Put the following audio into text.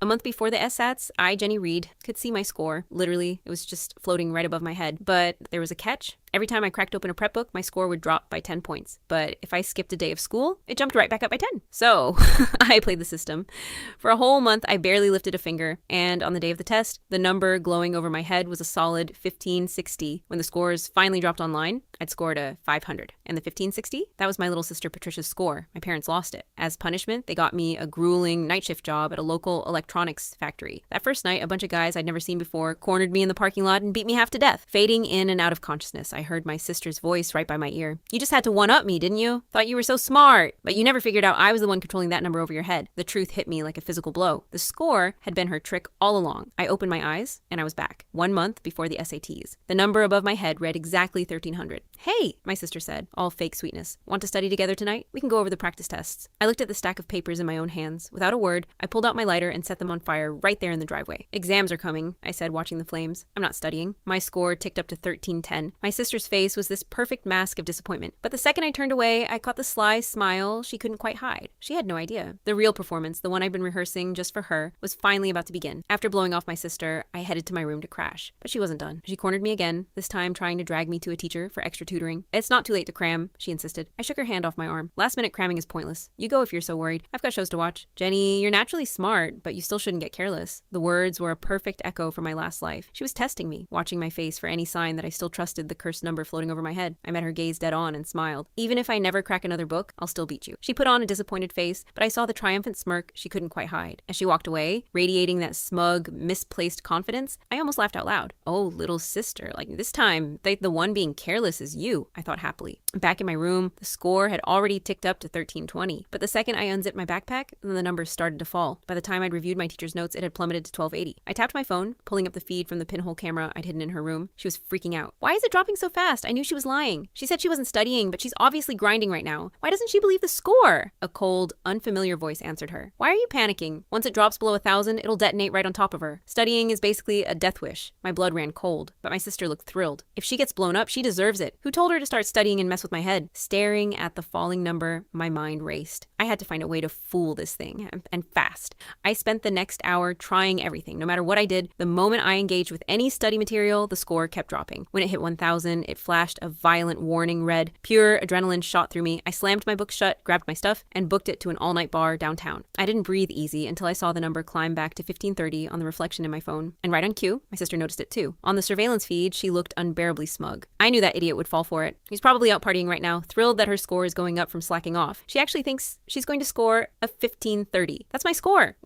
A month before the SATs, I, Jenny Reed, could see my score. Literally, it was just floating right above my head. But there was a catch. Every time I cracked open a prep book, my score would drop by 10 points. But if I skipped a day of school, it jumped right back up by 10. So I played the system. For a whole month, I barely lifted a finger. And on the day of the test, the number glowing over my head was a solid 1560. When the scores finally dropped online, I'd scored a 500. And the 1560, that was my little sister Patricia's score. My parents lost it. As punishment, they got me a grueling night shift job at a local electronics factory. That first night, a bunch of guys I'd never seen before cornered me in the parking lot and beat me half to death. Fading in and out of consciousness, I heard my sister's voice right by my ear. You just had to one-up me, didn't you? Thought you were so smart. But you never figured out I was the one controlling that number over your head. The truth hit me like a physical blow. The score had been her trick all along. I opened my eyes and I was back. 1 month before the SATs. The number above my head read exactly 1300. Hey, my sister said, all fake sweetness. Want to study together tonight? We can go over the practice tests. I looked at the stack of papers in my own hands. Without a word, I pulled out my lighter and set them on fire right there in the driveway. Exams are coming, I said, watching the flames. I'm not studying. My score ticked up to 1310. My sister's face was this perfect mask of disappointment. But the second I turned away, I caught the sly smile she couldn't quite hide. She had no idea. The real performance, the one I'd been rehearsing just for her, was finally about to begin. After blowing off my sister, I headed to my room to crash. But she wasn't done. She cornered me again, this time trying to drag me to a teacher for extra tutoring. It's not too late to cram, she insisted. I shook her hand off my arm. Last minute cramming is pointless. You go if you're so worried. I've got shows to watch. Jenny, you're naturally smart, but you still shouldn't get careless. The words were a perfect echo from my last life. She was testing me, watching my face for any sign that I still trusted the cursed number floating over my head. I met her gaze dead on and smiled. Even if I never crack another book, I'll still beat you. She put on a disappointed face, but I saw the triumphant smirk she couldn't quite hide. As she walked away, radiating that smug, misplaced confidence, I almost laughed out loud. Oh, little sister, like this time, the one being careless is you, I thought happily. Back in my room, the score had already ticked up to 1320, but the second I unzipped my backpack, the numbers started to fall. By the time I'd reviewed my teacher's notes, it had plummeted to 1280. I tapped my phone, pulling up the feed from the pinhole camera I'd hidden in her room. She was freaking out. Why is it dropping so fast? I knew she was lying. She said she wasn't studying, but she's obviously grinding right now. Why doesn't she believe the score? A cold, unfamiliar voice answered her. Why are you panicking? Once it drops below 1,000, it'll detonate right on top of her. Studying is basically a death wish. My blood ran cold, but my sister looked thrilled. If she gets blown up, she deserves it. Who told her to start studying and mess with my head? Staring at the falling number, my mind raced. I had to find a way to fool this thing, and fast. I spent the next hour trying everything. No matter what I did, the moment I engaged with any study material, the score kept dropping. When it hit 1,000, it flashed a violent warning red. Pure adrenaline shot through me. I slammed my book shut, grabbed my stuff, and booked it to an all-night bar downtown. I didn't breathe easy until I saw the number climb back to 1530 on the reflection in my phone. And right on cue, my sister noticed it too. On the surveillance feed, she looked unbearably smug. I knew that idiot would fall for it. He's probably out partying right now, thrilled that her score is going up from slacking off. She actually thinks she's going to score a 1530. That's my score.